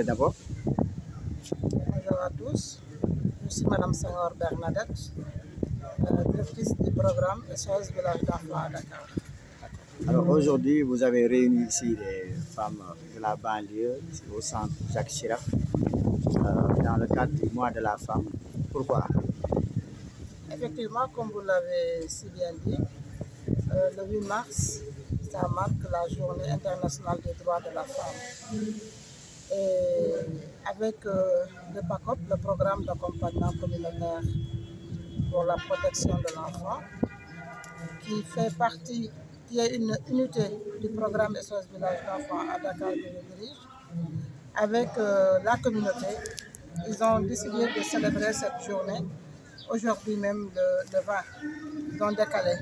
D'abord. Bonjour à tous, je suis Madame Senghor Bernadette, directrice du programme SOS Village d'Enfants à Dakar. Alors aujourd'hui, vous avez réuni ici les femmes de la banlieue, ici au centre Jacques Chirac, dans le cadre du mois de la femme. Pourquoi? Effectivement, comme vous l'avez si bien dit, le 8 mars, ça marque la journée internationale des droits de la femme. Et avec le PACOP, le programme d'accompagnement communautaire pour la protection de l'enfant, qui fait partie, qui est une unité du programme SOS Village d'Enfants à Dakar que je dirige, avec la communauté, ils ont décidé de célébrer cette journée, aujourd'hui même le 20, ils ont décalé.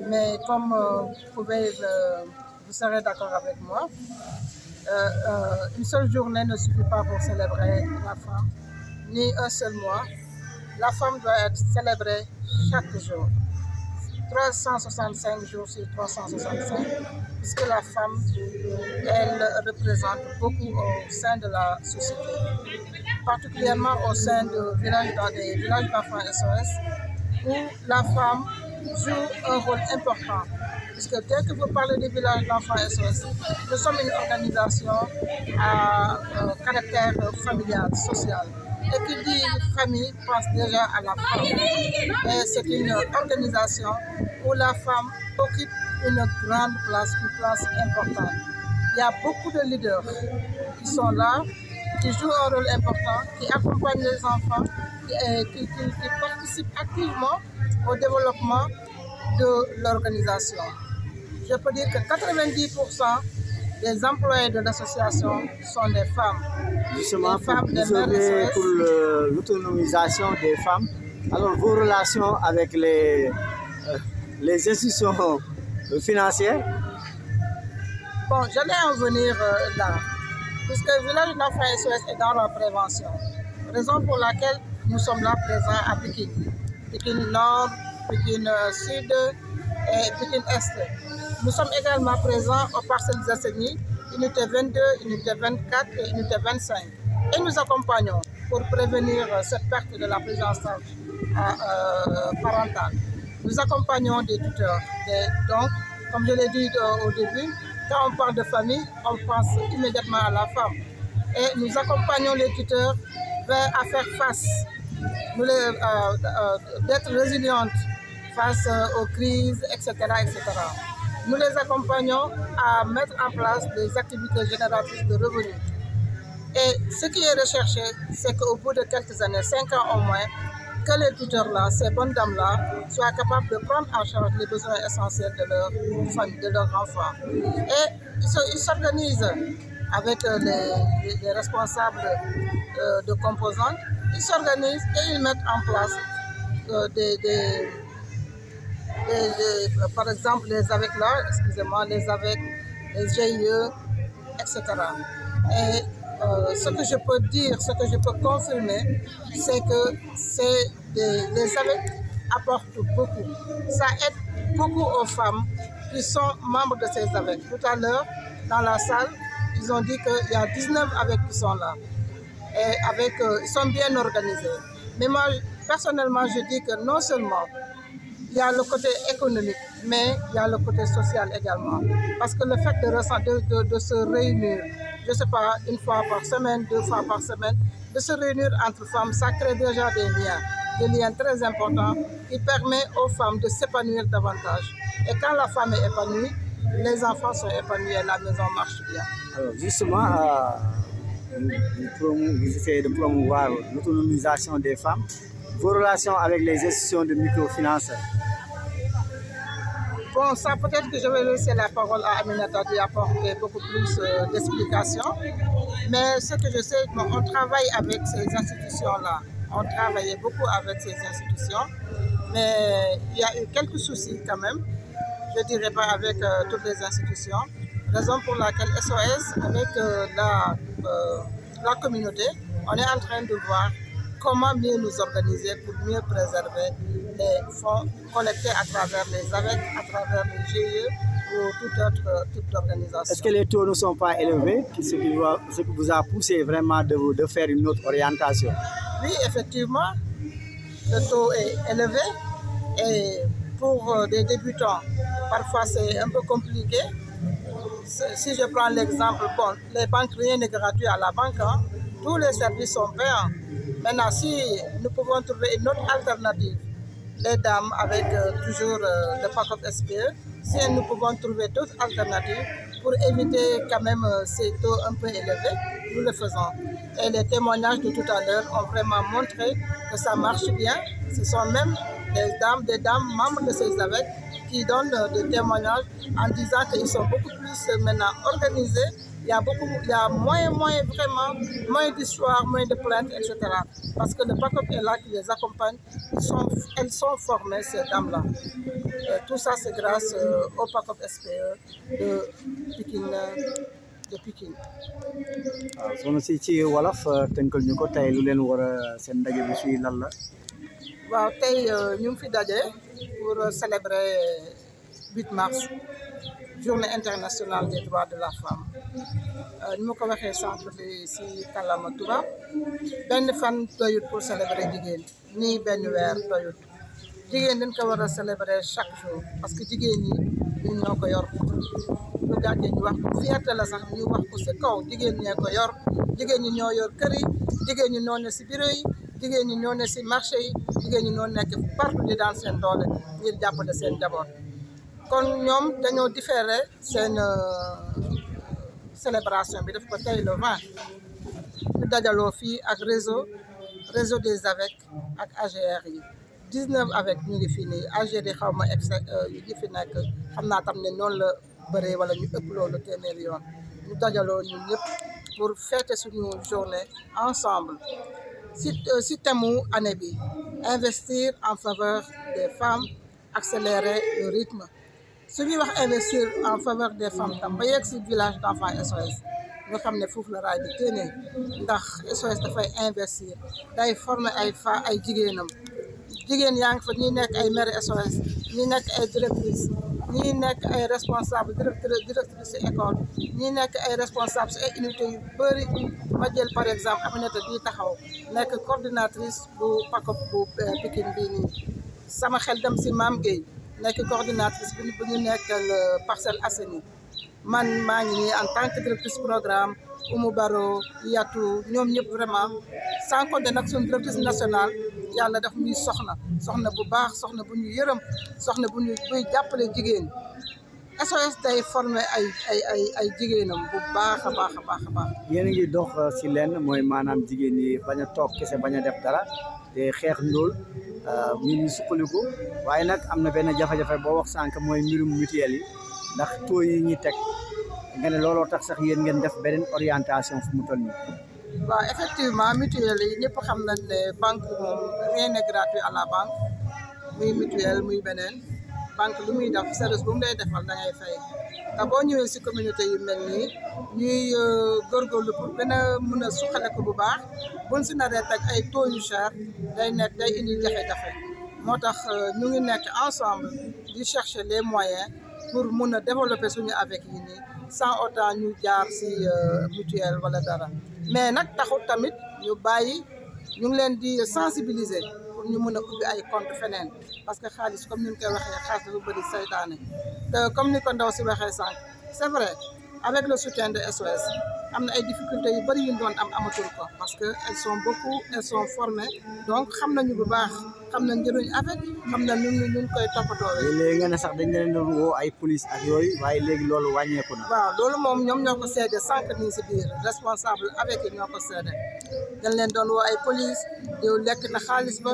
Mais comme vous serez d'accord avec moi, une seule journée ne suffit pas pour célébrer la femme, ni un seul mois. La femme doit être célébrée chaque jour, 365 jours sur 365, puisque la femme, elle représente beaucoup au sein de la société, particulièrement au sein des villages d'enfants SOS, où la femme joue un rôle important. Puisque dès que vous parlez des villages d'enfants SOS, nous sommes une organisation à caractère familial, social. Et qui dit famille pense déjà à la femme. Et c'est une organisation où la femme occupe une grande place, une place importante. Il y a beaucoup de leaders qui sont là, qui jouent un rôle important, qui accompagnent les enfants, qui participent activement au développement de l'organisation. Je peux dire que 90% des employés de l'association sont des femmes. Justement, pour l'autonomisation des femmes, alors vos relations avec les institutions financières? Bon, j'allais en venir là, puisque le village d'enfants SOS est dans la prévention, raison pour laquelle nous sommes là présents à Pékin. Pékin Nord, Pékin Sud et Pékin Est. Nous sommes également présents aux parcelles Zasseni, unité 22, unité 24 et unité 25. Et nous accompagnons pour prévenir cette perte de la prise en charge parentale. Nous accompagnons des tuteurs. Donc, comme je l'ai dit au début, quand on parle de famille, on pense immédiatement à la femme. Et nous accompagnons les tuteurs à faire face, d'être résilientes face aux crises, etc., etc. Nous les accompagnons à mettre en place des activités génératrices de revenus. Et ce qui est recherché, c'est qu'au bout de quelques années, 5 ans au moins, que les tuteurs-là, ces bonnes dames-là, soient capables de prendre en charge les besoins essentiels de leur famille, de leurs enfants. Et ils s'organisent avec les responsables de composantes, ils s'organisent et ils mettent en place par exemple les AVEC-là, les AVEC, les GIE, etc. Et ce que je peux dire, ce que je peux confirmer, c'est que les AVEC apportent beaucoup. Ça aide beaucoup aux femmes qui sont membres de ces AVEC. Tout à l'heure, dans la salle, ils ont dit qu'il y a 19 AVEC qui sont là. Et ils sont bien organisés. Mais moi, personnellement, je dis que non seulement il y a le côté économique, mais il y a le côté social également. Parce que le fait de se réunir, je ne sais pas, une fois par semaine, 2 fois par semaine, de se réunir entre femmes, ça crée déjà des liens très importants qui permettent aux femmes de s'épanouir davantage. Et quand la femme est épanouie, les enfants sont épanouis et la maison marche bien. Alors justement, vous essayez de promouvoir l'autonomisation des femmes. Vos relations avec les institutions de microfinance? Bon, ça peut-être que je vais laisser la parole à Aminata d'y apporter beaucoup plus d'explications. Mais ce que je sais, on travaille avec ces institutions-là. On travaillait beaucoup avec ces institutions. Mais il y a eu quelques soucis quand même. Je ne dirais pas avec toutes les institutions. Raison pour laquelle SOS, avec la communauté, on est en train de voir comment mieux nous organiser pour mieux préserver les fonds collectés à travers les AVEC, à travers les GIE ou tout autre type d'organisation. Est-ce que les taux ne sont pas élevés, ce qui vous a poussé vraiment de faire une autre orientation? Oui, effectivement, le taux est élevé et pour des débutants, parfois c'est un peu compliqué. Si je prends l'exemple, bon, les banques, rien n'est gratuit à la banque, hein. Tous les services sont payants. Maintenant, si nous pouvons trouver une autre alternative, les dames avec toujours le PACOP SPE, si nous pouvons trouver d'autres alternatives pour éviter quand même ces taux un peu élevés, nous le faisons. Et les témoignages de tout à l'heure ont vraiment montré que ça marche bien. Ce sont même des dames membres de ces AVEC qui donnent des témoignages en disant qu'ils sont beaucoup plus maintenant organisés. Il y a moins d'histoires, moins de plaintes, etc. Parce que le PACOP est là qui les accompagne. Elles sont formées, ces dames-là. Tout ça, c'est grâce au PACOP SPE de Pikine. soxna si ci wolof tënkal ñu ko tey lu leen war a seen ndaje bi fii lan la. waaw tey ñu ngi fi daje pour célébrer 8 mars journée internationale des droits de la femme. ni ma ko waxee sànq si kàllaama tubaab benn fan doyut pour célébrer jigéen nii benn weer doyut jigéen dañ ko war a célébrer chaque jour parce que jigéen ñi ñun ñoo ko yor lu gàccee ñu wax ko fierté la sax ñu wax ko si kaw jigéen ñee ko yor jigéen ñi ñoo yor kër yi jigéen ñi ñoo ne si bureau yi jigéen ñi ñoo ne si marché yi jigéen ñi ñoo nekk partout di daan seen doole ngir jàppale seen njaboot kon ñoom dañoo différé seen célébration bi daf ko tey le 20 ñu dajaloo fii ak réseau des AVEC ak AGR yi 19 AVEC ñu ngi fii nii AGR yi xaw ma yi fi nekk xam naa tam ne noonu la bëree wala ñu ëpp loolu téeméeri yoon ñu dajaloo ñun ñëpp pour fêter suñu journée ensemble si thème année bi investir en faveur des femmes accélérer le rythme su ñuy wax investir en faveur des femmes tam ba yegg si village d'enfants SOS nga xam ne foofu la raay bi génnee ndax SOS dafay investir day former ay jigéenam jigéen yaa ngi fa ñi nekk ay mère SOS ñi nekk ay directrice ñi nekk ay responsable directrice école ñi nekk ay responsable si ay unités yu bëri ma jël par exemple Aminata bii taxaw nekk coordinatrice bu PACOP bu Pikine bii nii sama xel dem si Mame Gueye nekk coordinatrice bu ñu nekkal Parcelles Assainies man maa ngi nii en tant que directrice programme Oumou Baro Yatou ñoom ñëpp vraiment sans compter nag suñu directrice nationale yàlla daf muy soxna bu baax soxna bu ñu yërëm soxna buy jàppale jigéen SOS day formé ay jigéenam bu baax a baax. yéen a ngi dox si lenn mooy maanaam jigéen ñi bañ a toog kese bañ a def dara te xeex ndóol ñu ngi suqaliku waaye nag am na benn jafe-jafe boo wax sànq mooy mbirum mutuelle yi ndax taux yi ñuy teg nga ne looloo tax sax yéen ngeen def beneen orientation fu mu toll nii. waaw effectivement mutuelle yi ñëpp xam nañ ne banque moom rien n'est gratuit à la banque muy mutuelle muy beneen banque lu muy def service bu mu lay defal da ngay fay te boo ñëwee si communauté yu mel nii ñuy góorgóorlu pour gën a mën a suqale ko bu baax buñ si naree teg ay taux yu cher day indi jafe-jafe moo tax ñu ngi nekk ensemble di chercher les moyens pour mun a développer suñu avec yi nii sans autant ñu jaar si mutuelle wala dara mais nag taxul tamit ñu bàyyi ñu ngi leen di sensibiliser pour ñu mun a ubbi ay compte feneen parce que xaalis comme ni ñu koy waxee xaalis dafa bëri saytaane te comme ni ko ndaw si waxee sànq c'est vrai avec le soutien de SOS am na ay difficultés yu bëri yu ñu doon amatul ko parce que elles sont formées donc xam nañu bu baax xam na njëriñ avec xam na ñun koy toppatoo. léegi nga ne sax dañ leen doon woo ay police ak yooyu waaye léegi loolu wàññeeku na. waaw loolu moom ñoom ñoo ko seede sànq nii si biir responsable avec yi ñoo ko seede dañ leen doon woo ay police yow lekk na xaalis ba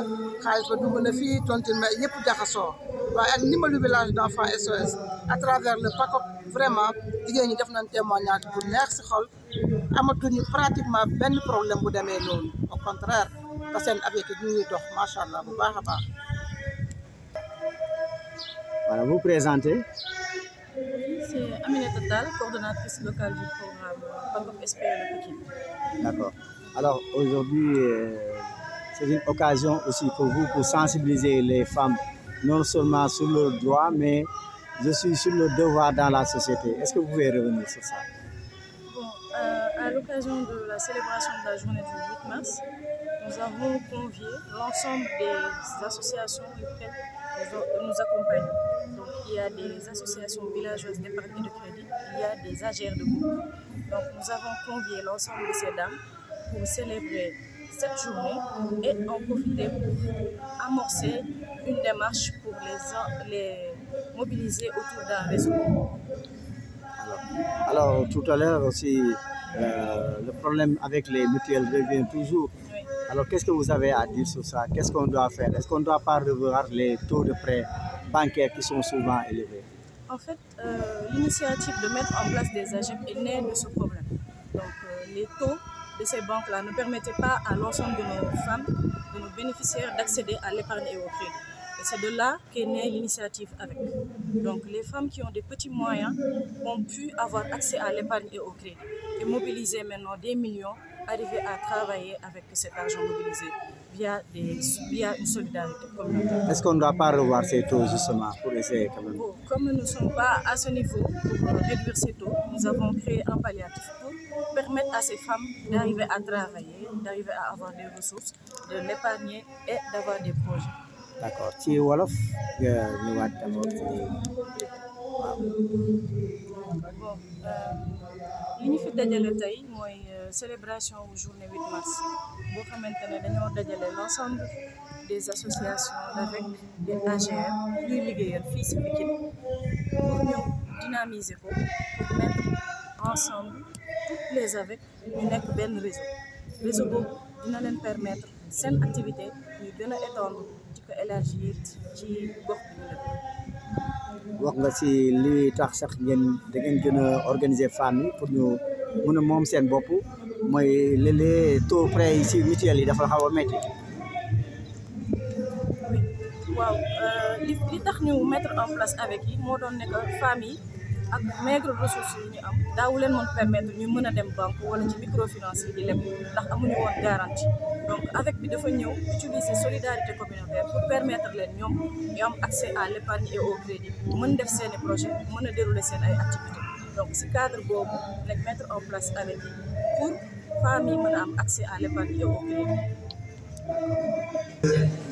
dugg na fii tontine ma yëpp jaxasoo waaye ak ndimbalu village d'enfants SOS à travers le PACOP vraiment jigéen ñi def nañ témoignage bu neex si xol amatuñu pratiquement benn problème bu demee noonu au contraire te seen avec yi ñuy dox macha allah bu baax a baax. Voilà, vous présentez. C'est Aminata Tall, coordonnatrice locale du programme PACOP SPE de Pikine. D'accord. Alors aujourd'hui, c'est une occasion aussi pour vous pour sensibiliser les femmes non seulement sur leurs droits, mais je suis sur le devoir dans la société. Est-ce que vous pouvez revenir sur ça? Bon, à l'occasion de la célébration de la journée du 8 mars, nous avons convié l'ensemble des associations auxquelles nous accompagnons. Donc, il y a des associations villageoises d'épargne et de crédit, il y a des AGR de groupe. Donc, nous avons convié l'ensemble de ces dames pour célébrer cette journée et en profiter pour amorcer une démarche pour les mobiliser autour d'un réseau. Alors, tout à l'heure aussi, le problème avec les mutuelles revient toujours. Oui. Alors, qu'est-ce que vous avez à dire sur ça? Qu'est-ce qu'on doit faire? Est-ce qu'on ne doit pas revoir les taux de prêt bancaires qui sont souvent élevés? En fait, l'initiative de mettre en place des AGEP est née de ce problème. Donc, les taux de ces banques-là ne permettaient pas à l'ensemble de nos femmes, de nos bénéficiaires, d'accéder à l'épargne et au crédit. Et c'est de là qu'est née l'initiative avec. Donc, les femmes qui ont des petits moyens ont pu avoir accès à l'épargne et au crédit et mobiliser maintenant des millions, arriver à travailler avec cet argent mobilisé via une solidarité communautaire. Est-ce qu'on ne doit pas revoir ces taux justement pour essayer quand même? Bon, comme nous ne sommes pas à ce niveau pour réduire ces taux, nous avons créé un palliatif pour permettre à ces femmes d'arriver à travailler, d'arriver à avoir des ressources, de l'épargner et d'avoir des projets. D'accord. Ci wolof nga ñëwaat d'abord ci waaw. Bon, li ñu fi dajale tey mooy célébration journée 8 mars boo xamante ne dañoo dajale l'ensemble des associations avec des AGR ñuy liggéeyal fii ci Pikine pour ñu dynamiser ko pour mettre ensemble toutes les avec ñu nekk benn réseau boobu dina leen permettre seen activité ñu gën a étendre di ko élargir ci gox bi ñu nekk. wax nga ci li tax sax ngeen da ngeen gën a organiser femmes yi pour ñu mën a moom seen bopp mooy léeg-léeg taux prêt yi ci mutuelle yi dafa xaw a métti. waaw li tax ñu mettre en place avec yi moo doon ne que femmes yi ak maigre ressources yi ñu am daawu leen mën permettre ñu mën a dem banque wala ci microfinance yi di leb ndax amuñu woon garantie donc avec bi dafa ñëw utiliser solidarité communautaire pour permettre leen ñoom ñu am accès à l'épargne et au crédit mën def seeni projet mën a dérouler seen ay activités donc si cadre boobu nag mettre en place avec yi pour femmes yi mën a am accès à l'épargne et au crédit.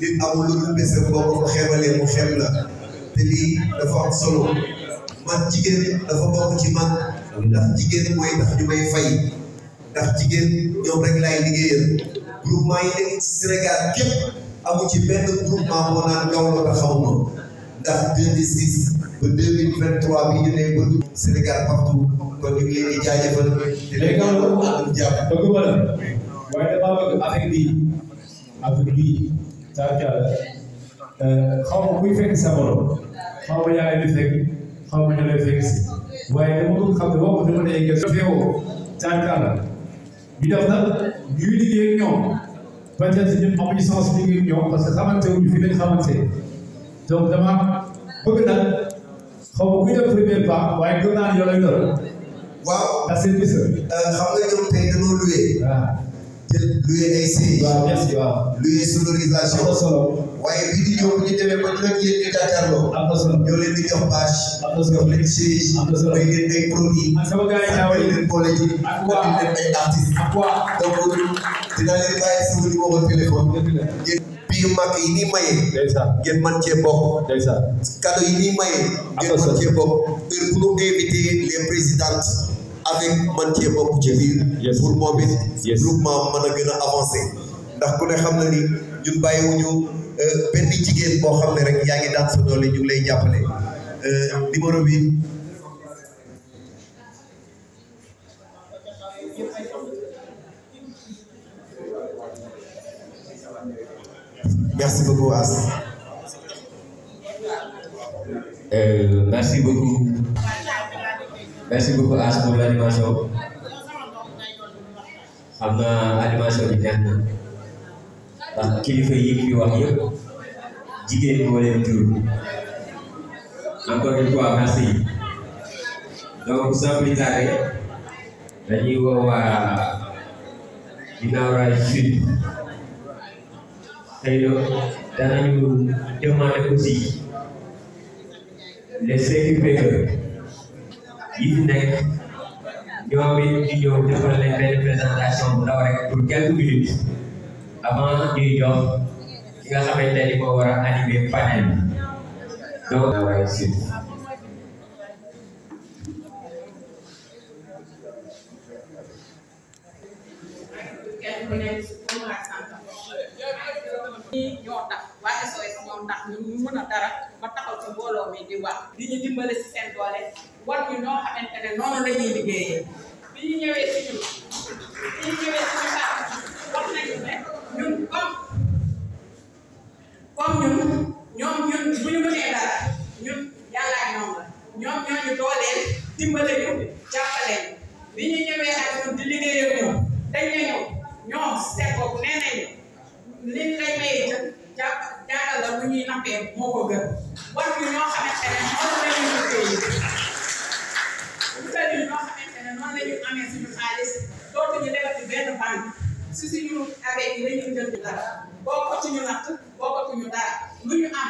nit amul lu dul bés boo ko xeebalee mu xeeb la te lii dafa am solo man jigéen dafa bokk ci man ndax jigéen mooy tax ñu may fay ndax jigéen ñoom rek laay liggéeyal groupement yi nekk ci Sénégal képp amu ci benn groupement moo naan Gawlo ta xamuma ndax 2006 ba 2023 bi ñu ne ba Sénégal partout kon ñu ngi leen di jaajëfal te leen Gawlo am jàpp bëgg ma la waaye damaa bëgg avec bii saa jàll xaw ma kuy fekk sa borom xaw ma yaa ngi fekk xaw ma ñu lay fekk si waaye dama bëgg xam ne waxu dama ne nga feewoo saa jàll ñu def nag ñuy liggéey ak ñoom peut-être ñun amuñu sens liggéey ak ñoom parce que xamante wuñu fi lañ xamante donc dama bëgg nag xaw ma kuy def premier pas waaye gëm naa ne yow lay doon. waaw ndax seen bis xam nga ñoom tey dañoo loué. waaw. jël loué ay sièges. waaw merci waaw. loué sonorisation. am na solo. waaye bii di ñëw bu ñu demee ba ñu leen yéen di jàkkaarloo. am na solo ñoo leen di jox bâche. am na solo jox leen siège. am na solo may leen ay produits. ak sama gars yi ñaaw yi leen boole ji. ak waa leen ay artistes. ak waa. donc dinaa leen bàyyi sama numéro téléphone. ngeen bii mag yi nii maye. ndeysaan ngeen mën cee bokk. ndeysaan. cadeau yi nii maye. ngeen mën cee bokk. heure bu ñu invité les présidentes. avec man cee bokk ci biir. pour moom it. groupement mën a gën a avancé. ndax ku ne xam na ni ñun bàyyiwuñu benn jigéen boo xam ne rek yaa ngi daan sa doole ñu ngi lay jàppale. numéro bi. merci beaucoup As. Merci beaucoup. Merci beaucoup As pour l'animation. xam naa animation bi neex na ndax kilifa yi fi wax yëpp jigéen ñi moo leen jur. Encore une fois merci. Donc sans plus tarder dañuy woo waa Guinaw Rail Sud xëy na danañu demander aussi les sécurités yi fi nekk ñoom it di ñëw defal leen benn présentation bu ndaw rek pour quelques minutes avant ñuy jox ki nga xamante ni moo war a animer panel bi donc waaye surtout ñoo tax waa SOS ñoo tax ñu mën a dara ba taxaw ci mbooloo mi di wax di ñu dimbale ci seen doole war ñu ñoo xamante ne noonu la ñuy liggéeyee bi ñu ñëwee ci ñun wax nañu ne ñun comme ñun bu ñu mënee dara ñun yàlla ak ñoom la ñoom ñoo ñu dooleel dimbale ñu jàppale ñu bi ñu ñëwee ak ñun di liggéey ak ñoom dañ ne ñoom seen bopp nee nañu liñ lay may jàngal la lu ñuy nappee moo ko gën war ñu ñoo xamante ne noonu la ñuy liggéeyee wutal ñu ñoo xamante ne noonu la ñu amee suñu xaalis dootuñu defati benn banque si suñu avec yi la ñuy jënd dara bokkatuñu natt bokkatuñu dara lu ñu am